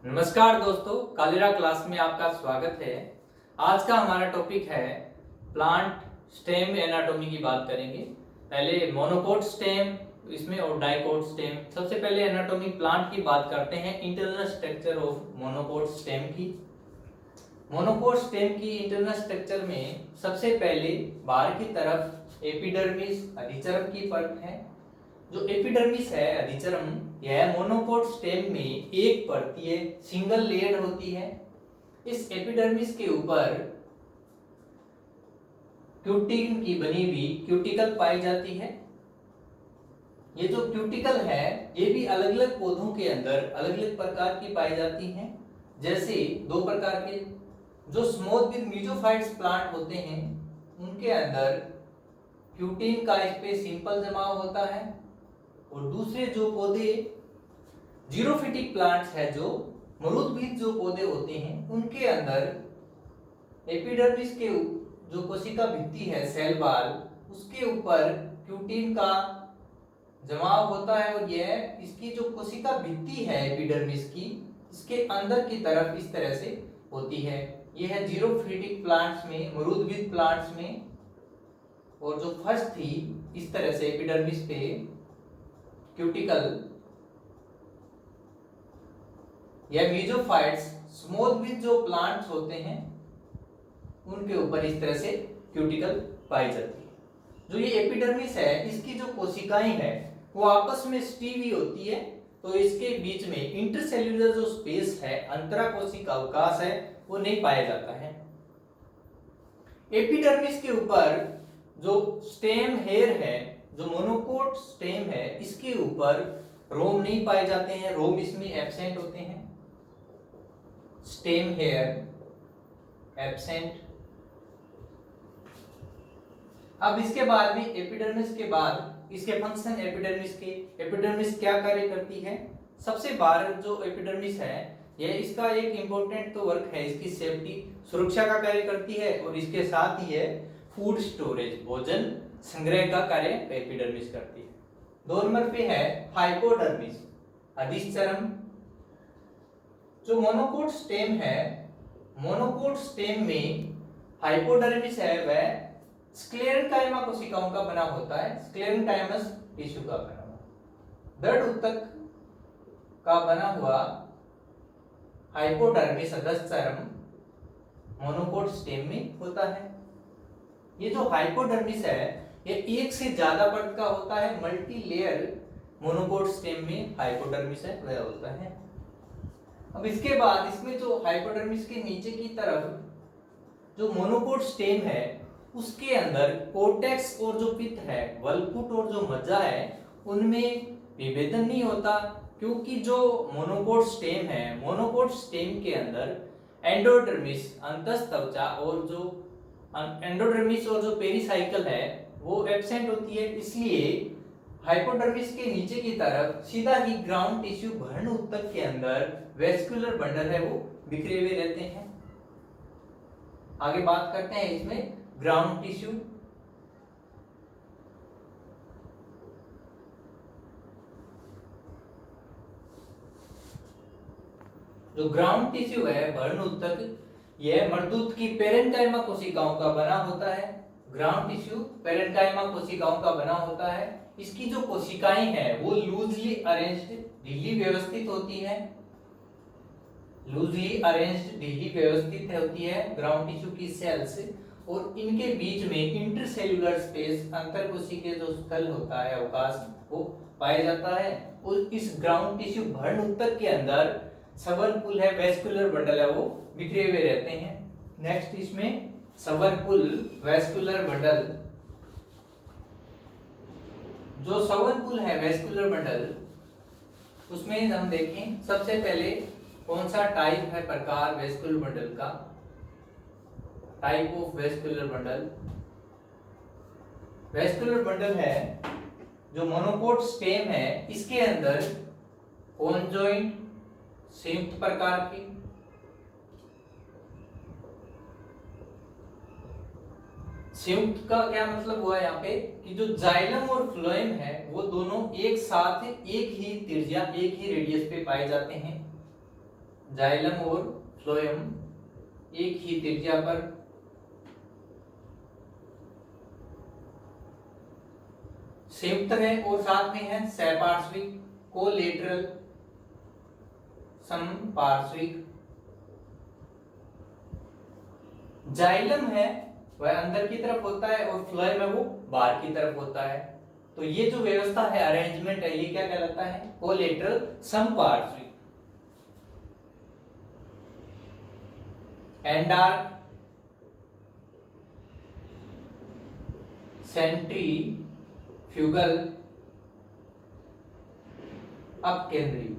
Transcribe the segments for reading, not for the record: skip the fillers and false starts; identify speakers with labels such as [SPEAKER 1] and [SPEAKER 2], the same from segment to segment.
[SPEAKER 1] नमस्कार दोस्तों, कालिरा क्लास में आपका स्वागत है। आज का हमारा टॉपिक है प्लांट स्टेम एनाटॉमी की बात करेंगे। पहले मोनोकोट स्टेम इसमें और डाइकोट स्टेम। सबसे पहले एनाटॉमी प्लांट की बात करते हैं, internal structure of monocot stem की। मोनोकोट स्टेम की इंटरनल स्ट्रक्चर में सबसे पहले बाहर की तरफ एपिडर्मिस अधिचर्म की परत है। जो एपिडर्मिस है अधिचर्म, यह मोनोकोट स्टेम में एक परतीय सिंगल लेयर होती है। इस एपिडर्मिस के ऊपर क्यूटिन की बनी हुई क्यूटिकल पाई जाती है। ये जो क्यूटिकल है ये भी अलग अलग पौधों के अंदर अलग अलग प्रकार की पाई जाती हैं। जैसे दो प्रकार के जो स्मूथ विद मीजोफाइट्स प्लांट होते हैं उनके अंदर क्यूटिन का इस पे सिंपल जमाव होता है, और दूसरे जो पौधे जीरोफिटिक प्लांट्स है, जो मरुद्भिद जो पौधे होते हैं उनके अंदर एपिडर्मिस के जो कोशिका भित्ति है सेल वॉल, उसके ऊपर क्यूटिन का जमाव होता है। और यह इसकी जो कोशिका भित्ति है एपिडर्मिस की, इसके अंदर की तरफ इस तरह से होती है। यह है जीरोफिटिक प्लांट्स में, मरुद्भिद प्लांट्स में। और जो फर्स्ट थी इस तरह से एपिडर्मिस पे क्यूटिकल या मीजोफाइट्स स्मूथ विद जो प्लांट्स होते हैं उनके ऊपर इस तरह से क्यूटिकल पाई जाती है। जो ये एपिडर्मिस है इसकी जो कोशिकाएं हैं वो आपस में स्टीवी होती है, तो इसके बीच में इंटरसेल्यूलर जो स्पेस है, अंतरा कोशिका अवकाश है, वो नहीं पाया जाता है। एपिडर्मिस के ऊपर जो स्टेम हेयर है, जो मोनोकोट स्टेम है, इसके ऊपर रोम नहीं पाए जाते हैं, रोम इसमें एब्सेंट होते हैं। Stem hair absent. अब इसके बाद भी एपिडर्मिस के बाद इसके फंक्शन एपिडर्मिस क्या कार्य करती है। सबसे बाहर जो एपिडर्मिस है यह इसका एक इंपॉर्टेंट तो वर्क है, इसकी सेफ्टी सुरक्षा का कार्य करती है, और इसके साथ ही है फूड स्टोरेज भोजन संग्रह का कार्य एपिडर्मिस करती है। 2 नंबर पे है हाइपोडर्मिस अधिचर्म। जो मोनोकोट स्टेम है, मोनोकोट स्टेम में हाइपोडर्मिस है वह स्क्लेरेंकाइमा कोशिकाओं का बना होता है, स्क्लेरेंकाइमस टिश्यू का बना हुआ, दृढ़ ऊतक का बना हुआ हाइपोडर्मिस अधिचर्म मोनोकोट स्टेम में होता है। ये जो हाइपोडर्मिस है ये एक से ज्यादा परत का होता है, मल्टी लेयर मोनोकोट स्टेम में हाइपोडर्मिस है वह होता है। अब इसके बाद इसमें जो हाइपोडर्मिस के नीचे की तरफ जो मोनोकोट स्टेम है उसके अंदर कोर्टेक्स और जो पित्त है, वल्कुट और जो मज्जा है, उनमें विभेदन नहीं होता, क्योंकि जो मोनोकोट स्टेम है, मोनोकोट स्टेम के अंदर एंडोडर्मिस अंतःत्वचा और जो एंडोडर्मिस और जो पेरिसाइकल है वो एब्सेंट होती है। इसलिए हाइपोडर्मिस के नीचे की तरफ सीधा ही ग्राउंड टिश्यू भ्रूण ऊतक के अंदर वेस्कुलर बंडल है वो बिखरे हुए रहते हैं। आगे बात करते हैं इसमें ग्राउंड टिश्यू। जो ग्राउंड टिश्यू है भ्रूण ऊतक, यह मर्दूत की पेरेन्काइमा कोशिकाओं का बना होता है। ग्राउंड टिश्यू पेरेन्काइमा कोशिकाओं का बना होता है। इसकी जो कोशिकाएं हैं वो लूजली अरेंज्ड ढीली व्यवस्थित होती है, लूजली अरेंज्ड ढीली व्यवस्थित होती है ग्राउंड टिश्यू की सेल्स, और इनके बीच में इंटरसेल्यूलर स्पेस अंतर कोशिकीय जो स्थल होता है अवकाश वो पाया जाता है। और इस ग्राउंड टिश्यू भ्रूण ऊतक के अंदर सवर्कुल है, वेस्कुलर बंडल है वो बिखरे हुए रहते हैं। नेक्स्ट इसमें सवर्कुल वेस्कुलर बंडल। जो सवर्कुल है वेस्कुलर बंडल उसमें हम देखें सबसे पहले कौन सा टाइप है प्रकार वेस्कुलर बंडल का, type of vascular bundle. Vascular bundle है जो मोनोकोट स्टेम है इसके अंदर कॉन्जॉइंट संयुक्त प्रकार की, संयुक्त का क्या मतलब हुआ यहाँ पे कि जो जाइलम और फ्लोएम है वो दोनों एक साथ एक ही त्रिज्या एक ही रेडियस पे पाए जाते हैं। जाइलम और फ्लोएम एक ही त्रिज्या पर संयुक्त है और साथ में है सहपार्श्विक कोलेटरल समपार्श्विक। जाइलम है वह अंदर की तरफ होता है और फ्लोएम है वो बाहर की तरफ होता है। तो ये जो व्यवस्था है, अरेंजमेंट है, ये क्या कहलाता है? कोलेटरल समपार्श्विक। एंडार्क, सेंट्रीफ्यूगल, अपकेंद्री।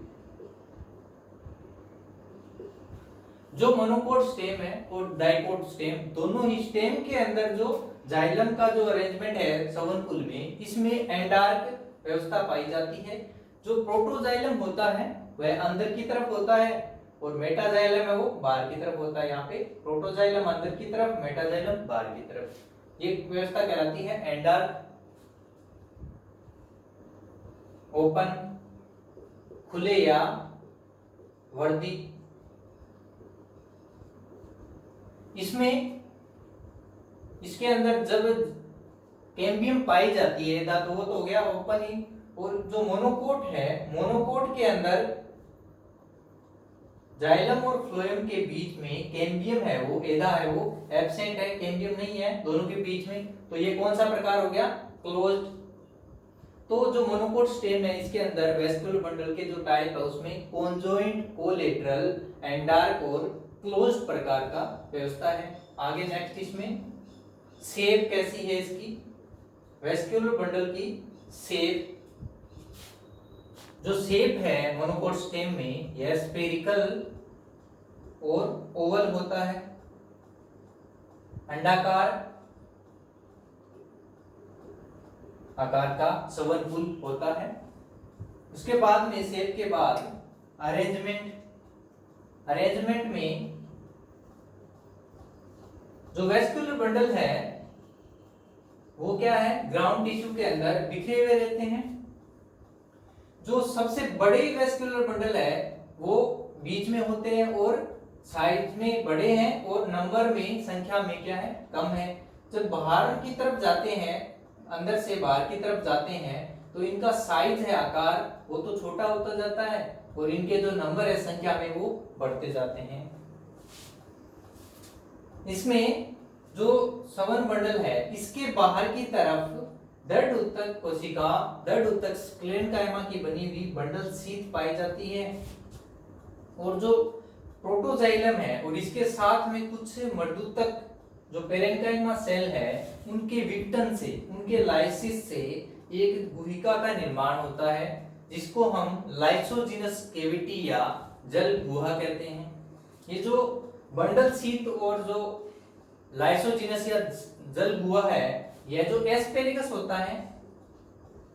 [SPEAKER 1] जो मोनोकोट स्टेम है और डाइकोट स्टेम, दोनों ही स्टेम के अंदर जो जाइलम का जो अरेंजमेंट है संवहनकुल में, इसमें एंडार्क व्यवस्था पाई जाती है। जो प्रोटोजाइलम होता है वह अंदर की तरफ होता है और मेटाजाइलम है वो बाहर की तरफ होता है। यहाँ पे प्रोटोजाइलम अंदर की तरफ, मेटाजाइलम बाहर की तरफ। ये व्यवस्था कहलाती है एंडार्क। ओपन, खुले या वर्दी। इसमें इसके अंदर जब कैम्बियम पाई जाती है तो वो तो हो गया ओपन ही। और जो मोनोकोट है, मोनोकोट के अंदर जाइलम और फ्लोएम के बीच में कैम्बियम है वो, एदा है वो एब्सेंट है, कैम्बियम नहीं है दोनों के बीच में। तो ये कौन सा प्रकार हो गया? क्लोज्ड। तो जो मोनोकोट स्टेम है, इसके अंदर वेस्कुलर बंडल के जो टाइप है उसमें कॉन्जॉइंट, कोलेटरल, एंडार्क और क्लोज्ड प्रकार का व्यवस्था है। आगे नेक्स्ट इसमें शेप कैसी है इसकी? वेस्कुलर बंडल की शेप, जो शेप है मोनोकोट स्टेम में, यह स्फेरिकल और ओवल होता है। अंडाकार आकार का संवहनकुल होता है। उसके बाद में शेप के बाद अरेंजमेंट। अरेंजमेंट में जो वेस्कुलर बंडल है वो क्या है? ग्राउंड टिश्यू के अंदर बिखरे हुए रहते हैं। जो सबसे बड़े वेस्कुलर बंडल है वो बीच में होते हैं और साइज में बड़े हैं और नंबर में, संख्या में क्या है? कम है। जब बाहर की तरफ जाते हैं, अंदर से बाहर की तरफ जाते हैं, तो इनका साइज है, आकार, वो तो छोटा होता जाता है और इनके जो नंबर है संख्या में वो बढ़ते जाते हैं। इसमें जो संवहन बंडल है इसके बाहर की तरफ दृढ़ उत्तक कोशिका, दृढ़ उत्तक स्क्लेरेन्काइमा की बनी हुई बंडल शीथ पाई जाती है। और जो प्रोटोजाइलम है और इसके साथ में कुछ मर्दूतक जो पेरेन्काइमा सेल है, उनके विघटन से, उनके लाइसिस से एक गुहिका का निर्माण होता है, जिसको हम लाइसोजिनस कैविटी या जल गुहा कहते हैं। ये जो बंडल शीथ और जो लाइसोजिनस या जल गुहा है, यह जो एस्पेरेगस होता है,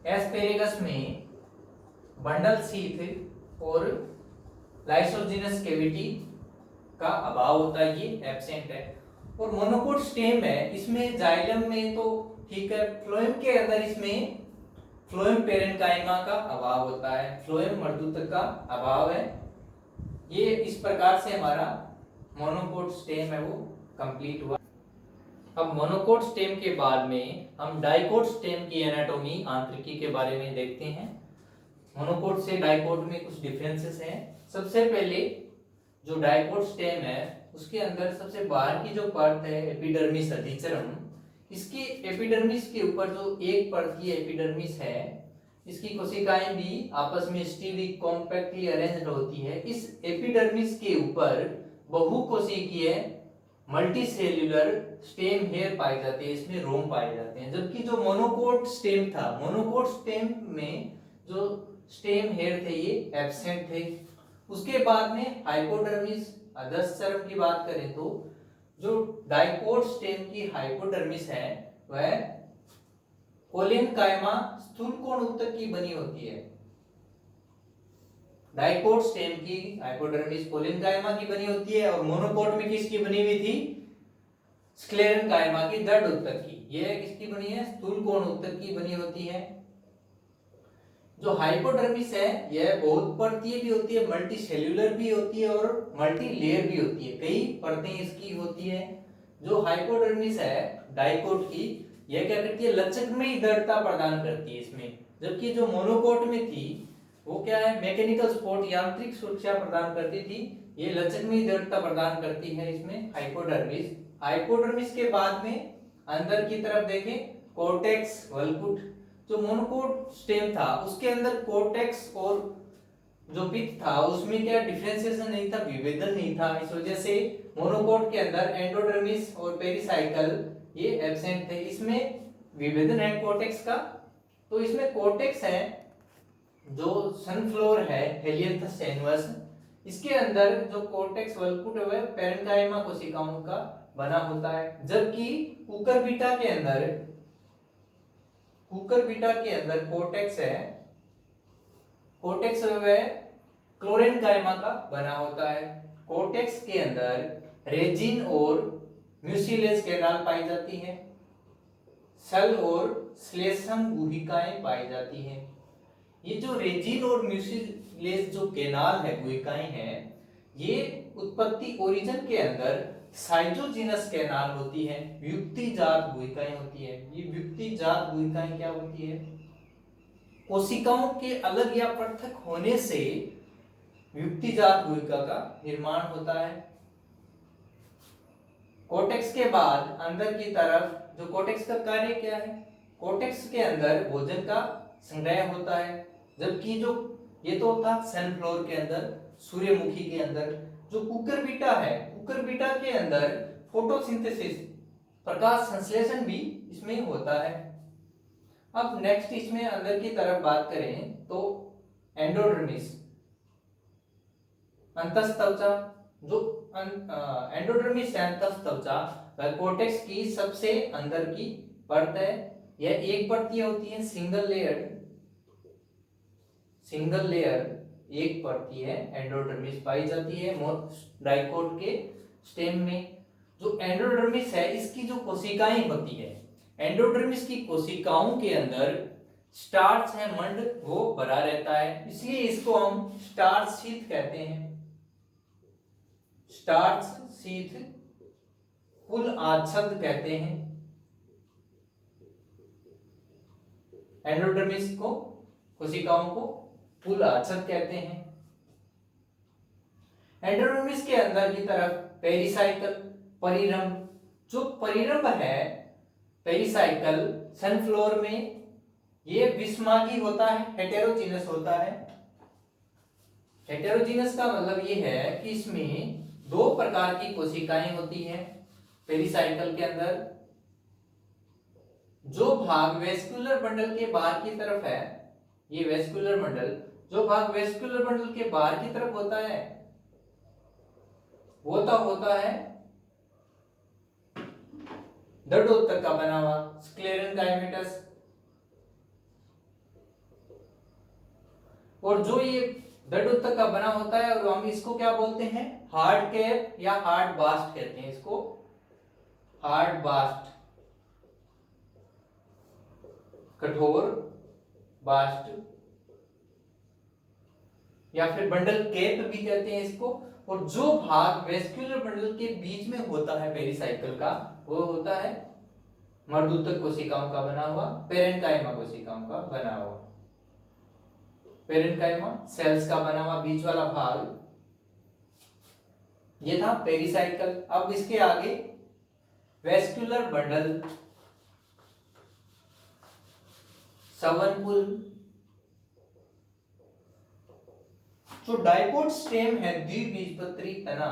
[SPEAKER 1] एस्पेरेगस में बंडल शीथ और लाइसोजिनस कैविटी का अभाव होता है, ये एब्सेंट है। और मोनोकोट स्टेम है, इसमें जाइलम में तो ठीक है, फ्लोएम के अंदर इसमें फ्लोएम पेरेन्काइमा का अभाव होता है, फ्लोएम मर्दूतक का अभाव है। ये इस प्रकार से हमारा मोनोकोट स्टेम है वो कंप्लीट हुआ। अब मोनोकोट स्टेम के बाद में हम डाइकोट स्टेम की एनाटॉमी, आंतरिकी के बारे में देखते हैं। मोनोकोट से डाइकोट में कुछ डिफरेंसेस हैं। सबसे पहले जो डाइकोट स्टेम है उसके अंदर सबसे बाहर की जो परत है एपिडर्मिस अधिचर्म, इसकी एपिडर्मिस के ऊपर जो एक परत की एपिडर्मिस है, इसकी कोशिकाएं भी आपस में स्टीली कॉम्पैक्टली अरेंज्ड होती है। इस एपिडर्मिस के ऊपर बहुकोशिकीय मल्टीसेल्युलर स्टेम हेयर पाए जाते हैं, इसमें रोम पाए जाते हैं। जबकि जो मोनोकोट स्टेम था, मोनोकोट स्टेम में जो स्टेम हेयर थे ये एब्सेंट थे। उसके बाद में हाइपोडर्मिस अधश्चर्म की बात करें तो जो डाइकोट स्टेम की हाइपोडर्मिस है वह कोलेनकाइमा स्थूलकोण उत्तक की बनी होती है। डाइकोट स्टेम की हाइपोडर्मिस कोलेनकाइमा की बनी होती है और मोनोकोट में किसकी बनी हुई थी? स्क्लेरेन्काइमा की, दृढ़ उत्तक की। यह किसकी बनी है? स्थूलकोण उत्तक की बनी होती है। जो हाइपोडर्मिस है यह बहुत परतीय भी होती है, मल्टी सेल्यूलर भी होती है और मल्टी लेयर भी होती है, कई परतें इसकी होती है। जो हाइपोडर्मिस है डाइकोट की, यह क्या करती है, लचक में दृढ़ता प्रदान करती है इसमें, जबकि जो मोनोकोट में थी वो क्या है, मैकेनिकल सपोर्ट यांत्रिक सुरक्षा प्रदान करती थी, ये लचक में दृढ़ता प्रदान करती है इसमें हाइपोडर्मिस। हाइपोडर्मिस के बाद में अंदर की तरफ देखें, कोर्टेक्स वल्कुट। जो मोनोकोट स्टेम था उसके अंदर कोर्टेक्स और जो पिथ था उसमें क्या डिफरेंशिएशन नहीं था, विभेदन नहीं था, इस वजह से मोनोकोट के अंदर एंडोडर्मिस और पेरिसाइकल ये एब्सेंट थे। इसमें विभेदन है कोर्टेक्स का। तो इसमें कोर्टेक्स है जो सनफ्लोर है हेलियांथस सैनुअस, इसके अंदर जो कोर्टेक्स वल्कुट है वह पैरेन्काइमा कोशिकाओं का बना होता है, जबकि कुकुरबिटा के अंदर कोर्टेक्स है, कोर्टेक्स वह क्लोरेन्काइमा का बना होता है। कोर्टेक्स के अंदर रेजिन और म्यूसिलेज कैनाल पाई जाती है, सल और श्लेष्म गुहिकाएं पाई जाती हैं। ये जो रेजिन और म्यूसिलेज जो कैनाल है, गुहिकाएं हैं, ये उत्पत्ति ओरिजिन के अंदर साइजोजिनस कैनाल होती है, व्युत्तिजात गुहिकाएं होती है। ये व्युत्तिजात गुहिकाएं क्या होती है, कोशिकाओं के अलग या पृथक होने से व्युत्तिजात गुहिका का निर्माण होता है। कोर्टेक्स के बाद अंदर की तरफ जो कोर्टेक्स का कार्य क्या है, कोर्टेक्स के अंदर भोजन का संग्रह होता है, जबकि जो ये तो था सनफ्लोर के अंदर, सूर्यमुखी के अंदर। जो कुकुरबिटा है, कुकुरबिटा के अंदर फोटोसिंथेसिस प्रकाश संश्लेषण भी इसमें होता है। अब नेक्स्ट इसमें अंदर की तरफ बात करें तो एंडोडर्मिस अंतस्त्वचा, जो एंडोडर्मिस अंतस्त्वचा वह कोर्टेक्स की सबसे अंदर की परत है। यह एक परतीय होती है, सिंगल लेयर एक परतीय है एंडोडर्मिस पाई जाती है डाइकोट के स्टेम में। जो एंडोडर्मिस है इसकी जो कोशिकाएं होती है, एंडोडर्मिस की कोशिकाओं के अंदर स्टार्च है मंड वो भरा रहता है, इसलिए इसको हम स्टार्च शीथ कहते हैं। स्टार्च शीथ कुल आच्छाद कहते हैं एंडोडर्मिस को, कोशिकाओं को कुल आच्छाद कहते हैं। एंडोडर्मिस के अंदर की तरफ पेरिसाइकल परिरंभ, जो परिरंभ है पेरिसाइकल सनफ्लोर में ये विषमागी होता है, हेटेरोजीनस होता है। हेटेरोजीनस का मतलब ये है कि इसमें दो प्रकार की कोशिकाएं होती हैं पेरिसाइकल के अंदर। जो भाग वेस्कुलर बंडल के बाहर की तरफ है, ये वेस्कुलर बंडल, जो भाग वेस्कुलर बंडल के बाहर की तरफ होता है वो तो होता है दृढ़ोत्तक का बना हुआ स्क्लेरेन्काइमेटस, और जो ये दृढ़ोत्तक का बना होता है और हम इसको क्या बोलते हैं, हार्ड कैप या हार्ड बास्ट कहते हैं इसको, हार्ड बास्ट, कठोर बास्ट, या फिर बंडल कैप भी कहते हैं इसको। और जो भाग वेस्कुलर बंडल के बीच में होता है पेरिसाइकल का, वो होता है मर्दूतक कोशिकाओं का बना हुआ, पेरेन्काइमा कोशिकाओं का बना हुआ, पेरेन्काइमा सेल्स का बना हुआ बीच वाला भाग, ये था पेरिसाइकल। अब इसके आगे वेस्कुलर बंडल, सवनपुल, जो डाइकोट स्टेम है द्विबीजपत्री तना,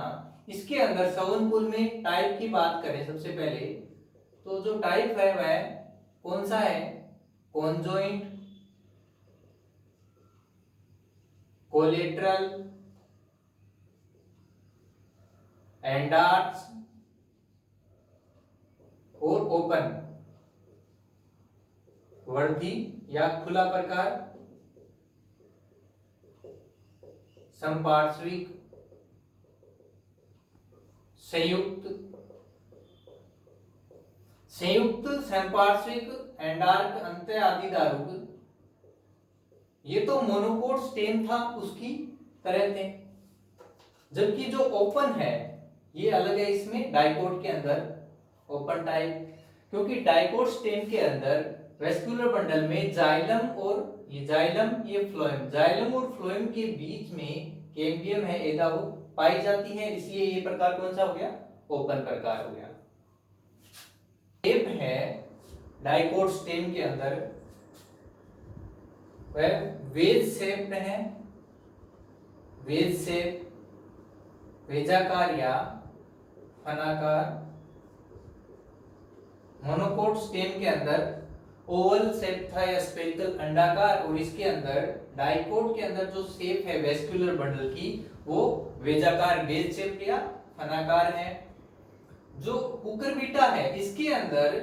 [SPEAKER 1] इसके अंदर सवनपुल में टाइप की बात करें सबसे पहले तो जो टाइप है वह कौन सा है, कॉन्जॉइंट, कोलेटरल, एंडार्च और ओपन, वर्धी या खुला प्रकार, संपार्श्विक, संयुक्त, संयुक्त संपार्श्विक, एंडार्क, अंत्य आदि दारुक, ये तो मोनोकोट स्टेम था उसकी तरह थे, जबकि जो ओपन है ये अलग है। इसमें डाइकोट के अंदर ओपन टाइप, क्योंकि डाइकोट स्टेम के अंदर वेस्कुलर बंडल में जाइलम और ये फ्लोएम, जाइलम और फ्लोएम के बीच में कैम्बियम है एदा वो पाई जाती है, इसलिए ये प्रकार कौन सा हो गया, ओपन प्रकार हो गया। स्टेम है डाइकोट स्टेम के अंदर वह वेज शेप्ड है, वेज शेप, वेजाकार या फनाकार। मोनोकोट स्टेम के अंदर ओवल शेप था या स्फेरिकल अंडाकार, और इसके अंदर डाइकोट के अंदर जो शेप है वेस्कुलर बंडल की वो वेजाकार बेज शेप या फनाकार है। जो कुकुरबिटा है इसके अंदर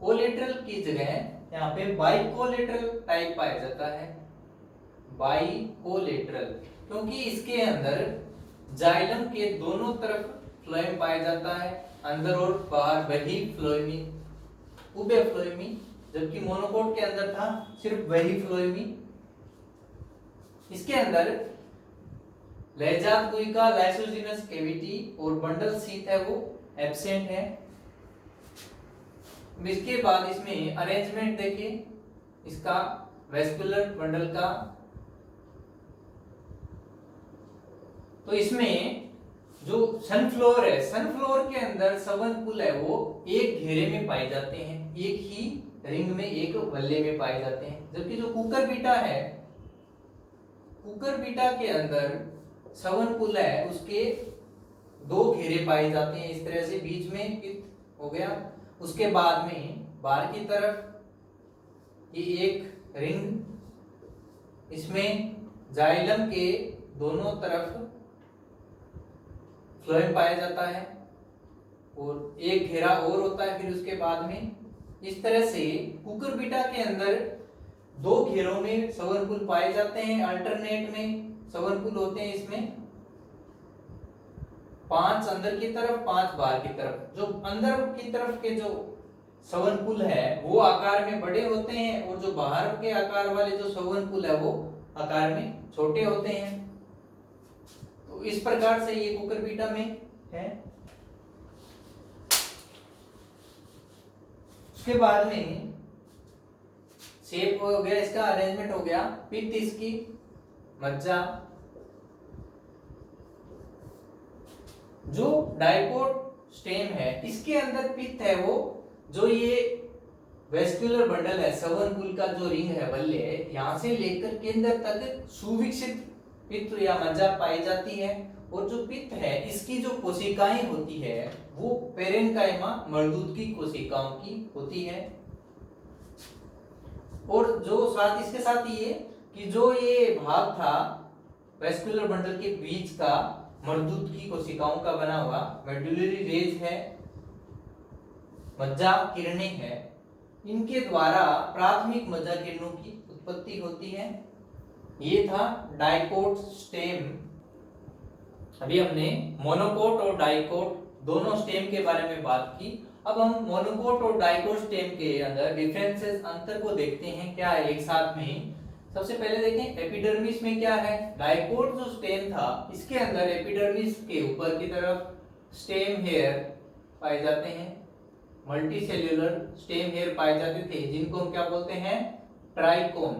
[SPEAKER 1] कोलेटरल की जगह यहाँ पे बाइकोलेटरल टाइप पाया जाता है, बाइकोलेटरल, क्योंकि इसके अंदर जाइलम के दोनों तरफ फ्लोएम पाया जाता है, अंदर और बाहर वही फ्लोएमी, उभय फ्लोएमी, जबकि मोनोकोट के अंदर था सिर्फ वही फ्लोएमी। इसके अंदर लहजात लाइसोजिनस कैविटी और बंडल शीथ है वो एब्सेंट है। इसके बाद इसमें अरेंजमेंट देखिए इसका वेस्कुलर बंडल का, तो इसमें जो सनफ्लोर है, सनफ्लोर के अंदर सवनकुल है वो एक घेरे में पाए जाते हैं, एक ही रिंग में एक वल्ले में पाए जाते हैं, जबकि जो कुकुरबिटा है, कुकुरबिटा के अंदर सवनकुल है उसके दो घेरे पाए जाते हैं, इस तरह से बीच में पित्त हो गया, उसके बाद में बाहर की तरफ ये एक रिंग, इसमें जाइलम के दोनों तरफ फ्लोएम पाया जाता है और एक घेरा और होता है फिर उसके बाद में। इस तरह से कुकुरबिटा के अंदर दो घेरों में सवनकुल पाए जाते हैं, अल्टरनेट में सवनकुल होते हैं। इसमें 5 अंदर की तरफ 5 बाहर की तरफ। जो अंदर की तरफ के जो सवनकुल है वो आकार में बड़े होते हैं और जो बाहर के आकार वाले जो सवनकुल है वो आकार में छोटे होते हैं। तो इस प्रकार से ये कुकुरबिटा में है। उसके बाद में शेप हो गया, इसका अरेंजमेंट हो गया, पित्त इसकी मज्जा। जो डाइकोट स्टेम है इसके अंदर पित्त है वो, जो ये वेस्कुलर बंडल है, सवनकुल का जो रिंग है बल्ले है, यहां से लेकर केंद्र तक सुविकसित पित्त या मज्जा पाई जाती है। और जो पित्त है इसकी जो कोशिकाएं होती है वो पेरेन्काइमा मर्दूद की कोशिकाओं की होती है। और जो साथ इसके साथ ये कि जो ये भाग था वेस्कुलर बंडल के बीच का मर्दूद की कोशिकाओं का बना हुआ मेडुलरी रेज है, मज्जा किरणें है, इनके द्वारा प्राथमिक मज्जा किरणों की उत्पत्ति होती है। ये था डाइकोट स्टेम। अभी हमने मोनोकोट और डाइकोट दोनों स्टेम के बारे में बात की। अब हम मोनोकोट और डाइकोट स्टेम के अंदर डिफरेंसेस, अंतर को देखते हैं क्या है एक साथ में। सबसे पहले देखें एपिडर्मिस में क्या है। डाइकोट जो स्टेम था इसके अंदर एपिडर्मिस के ऊपर की तरफ स्टेम हेयर पाए जाते हैं, मल्टी सेल्यूलर स्टेम हेयर पाए जाते थे, जिनको हम क्या बोलते हैं, ट्राइकोम।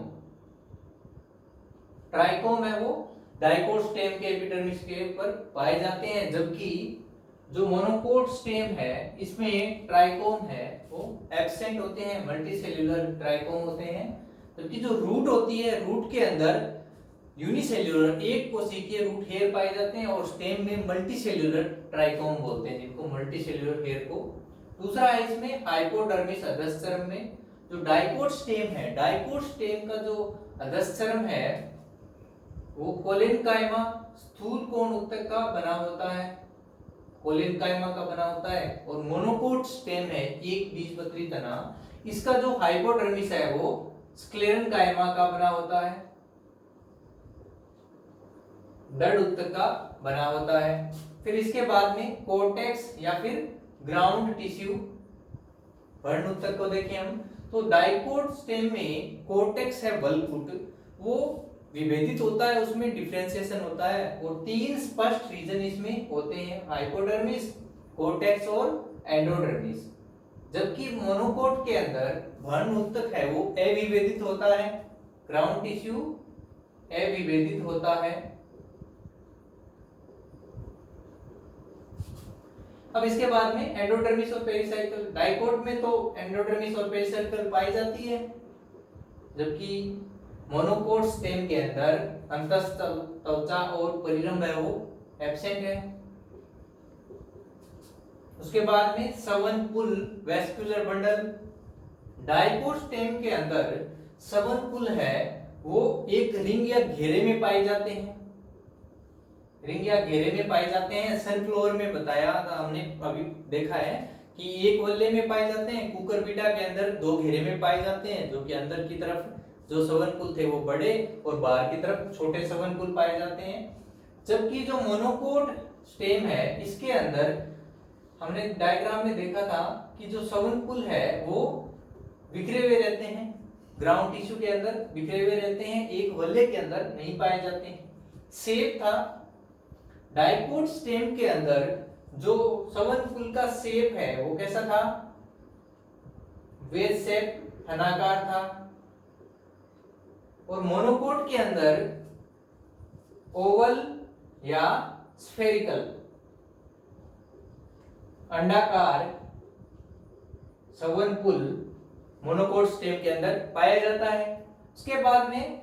[SPEAKER 1] ट्राइकोम है वो डाइकोट स्टेम के एपिडर्मिस के ऊपर पाए जाते हैं, जबकि जो मोनोकोट स्टेम है इसमें ट्राइकोम है वो एब्सेंट होते हैं, मल्टी सेल्यूलर ट्राइकोम होते हैं। जबकि जो रूट होती है, रूट के अंदर यूनिसेल्यूलर एक कोशिकीय रूट हेयर पाए जाते हैं और स्टेम में मल्टी सेल्यूलर ट्राइकोम बोलते हैं, जिनको मल्टी सेल्यूलर हेयर को। दूसरा है इसमें हाइपोडर्मिस अधश्चर्म में जो डाइकोट स्टेम है, डाइकोट स्टेम का जो अधश्चर्म है वो कोलेनकाइमा स्थूल कोण उत्तक का बना होता है, कोलेनकाइमा का बना होता है। और मोनोकोट स्टेम है एक बीजपत्री तना, इसका जो हाइपोडर्मिस है वो स्क्लेरेनकाइमा का बना होता है, दड़ उत्तक का बना होता है। फिर इसके बाद में कोर्टेक्स या फिर ग्राउंड टिश्यू भर्ण उत्तक को देखें हम तो डाइकोट स्टेम में कोर्टेक्स है बलकुट, वो विभेदित होता है, उसमें डिफरेंशिएशन होता है। और 3 स्पष्ट रीजन इसमें होते हैं, हाइपोडर्मिस, कोर्टेक्स और एंडोडर्मिस। जबकि मोनोकोट के अंदर भ्रूण ऊतक है वो अविभेदित होता है, ग्राउंड टिश्यू अविभेदित होता है। अब इसके बाद में एंडोडर्मिस और पेरिसाइकल। डाइकोट में तो एंडोडर्मिस और पेरिसाइकल पाई जाती है, जबकि मोनोकोट स्टेम के अंदर अंतस्थ त्वचा और परिरंभ है वो एब्सेंट है। उसके बाद में सवनपुल वेस्कुलर बंडल। डाइकोट स्टेम के अंदर सवनपुल है वो एक रिंग या घेरे में पाए जाते हैं, रिंग या घेरे में पाए जाते हैं। सनफ्लोवर में बताया था हमने, अभी देखा है कि एक वल्ले में पाए जाते हैं, कुकुरबिटा के अंदर 2 घेरे में पाए जाते हैं, जो कि अंदर की तरफ जो सवनकुल थे वो बड़े और बाहर की तरफ छोटे सवनकुल पाए जाते हैं। जबकि जो मोनोकोट स्टेम है इसके अंदर हमने डायग्राम में देखा था कि जो सवनकुल है वो बिखरे हुए रहते हैं, ग्राउंड टिश्यू के अंदर बिखरे हुए रहते हैं, एक वल्ले के अंदर नहीं पाए जाते हैं। सेप था डाइकोट स्टेम के अंदर, जो सवनकुल का शेप है वो कैसा था, वेज शेप, घनाकार था। और मोनोकोट के अंदर ओवल या स्फेरिकल, अंडाकार सवनकुल मोनोकोट स्टेम के अंदर पाया जाता है। उसके बाद में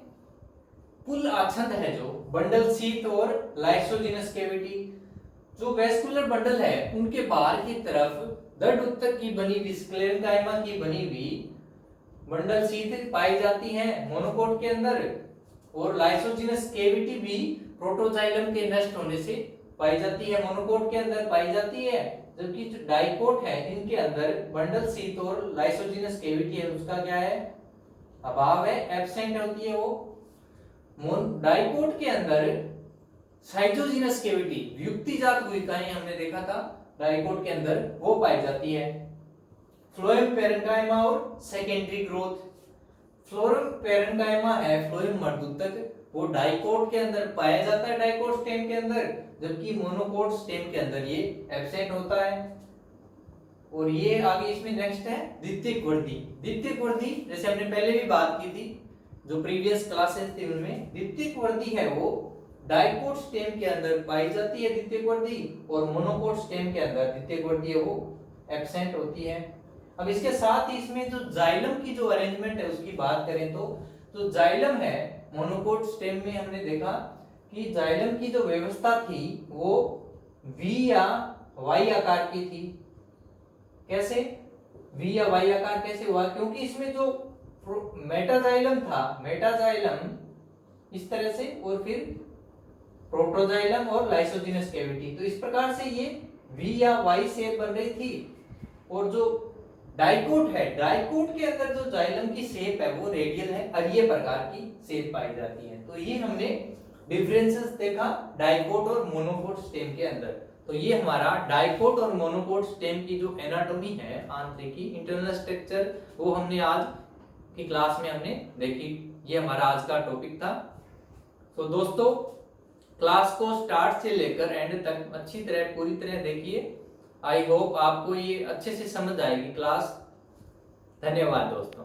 [SPEAKER 1] पुल आच्छाद है जो बंडल शीथ और लाइसोजिनस कैविटी। जो वेस्कुलर बंडल है उनके बाहर की तरफ दृढ़ ऊतक की बनी हुई स्क्लेरेंकाइमा की बनी हुई बंडल शीथ पाई जाती है मोनोकोट के अंदर, और लाइसोजिनस कैविटी भी प्रोटोजाइलम के नष्ट होने से पाई जाती है, मोनोकोट के अंदर पाई जाती है। जबकि जो डाइकोट है इनके अंदर बंडल शीथ और लाइसोजिनस कैविटी है उसका क्या है, अभाव है, एब्सेंट होती है वो। डाइकोट के अंदर साइटोजिनस कैविटी, व्युत्तिजात गुहिकाएं हमने देखा था डाइकोट के अंदर, वो पाई जाती है। फ्लोएम पेरेन्काइमा और सेकेंडरी ग्रोथ। फ्लोएम पेरेन्काइमा है फ्लोएम मर्दूतक, वो डाइकोट के अंदर पाया जाता है, डाइकोट स्टेम के अंदर, जबकि मोनोकोट स्टेम के अंदर ये एब्सेंट होता है। और ये आगे इसमें नेक्स्ट है द्वितीयक वृद्धि। द्वितीयक वृद्धि जैसे हमने पहले भी बात की थी, जो प्रीवियस क्लासेस थी उनमें द्वितीयक वृद्धि है वो डाइकोट स्टेम के अंदर पाई जाती है द्वितीयक वृद्धि, और मोनोकोट स्टेम के अंदर द्वितीयक वृद्धि है वो एब्सेंट होती है। अब इसके साथ ही इसमें जो जाइलम की जो अरेंजमेंट है उसकी बात करें तो जो जाइलम है मोनोकोट स्टेम में हमने देखा कि जाइलम की जो व्यवस्था थी वो वी या वाई आकार की थी। कैसे वी या वाई आकार कैसे हुआ, क्योंकि इसमें जो मेटाजाइलम था, मेटाजाइलम इस तरह से, और फिर प्रोटोजाइलम और लाइसोजिनस कैविटी, तो इस प्रकार से ये वी या वाई शेप बन रही थी। और जो डाइकोट है, डाइकोट के अंदर जो जाइलम की शेप है वो रेडियल है, अरीय प्रकार की शेप पाई जाती है। तो ये हमने डिफरेंसेस देखा डाइकोट और मोनोकोट स्टेम के अंदर। तो ये हमारा डाइकोट और मोनोकोट स्टेम की जो एनाटॉमी है, आंतरिकी इंटरनल स्ट्रक्चर, वो हमने आज की क्लास में हमने देखी। ये हमारा आज का टॉपिक था। तो दोस्तों क्लास को स्टार्ट से लेकर एंड तक अच्छी तरह पूरी तरह देखिए। आई होप आपको ये अच्छे से समझ आएगी क्लास। धन्यवाद दोस्तों।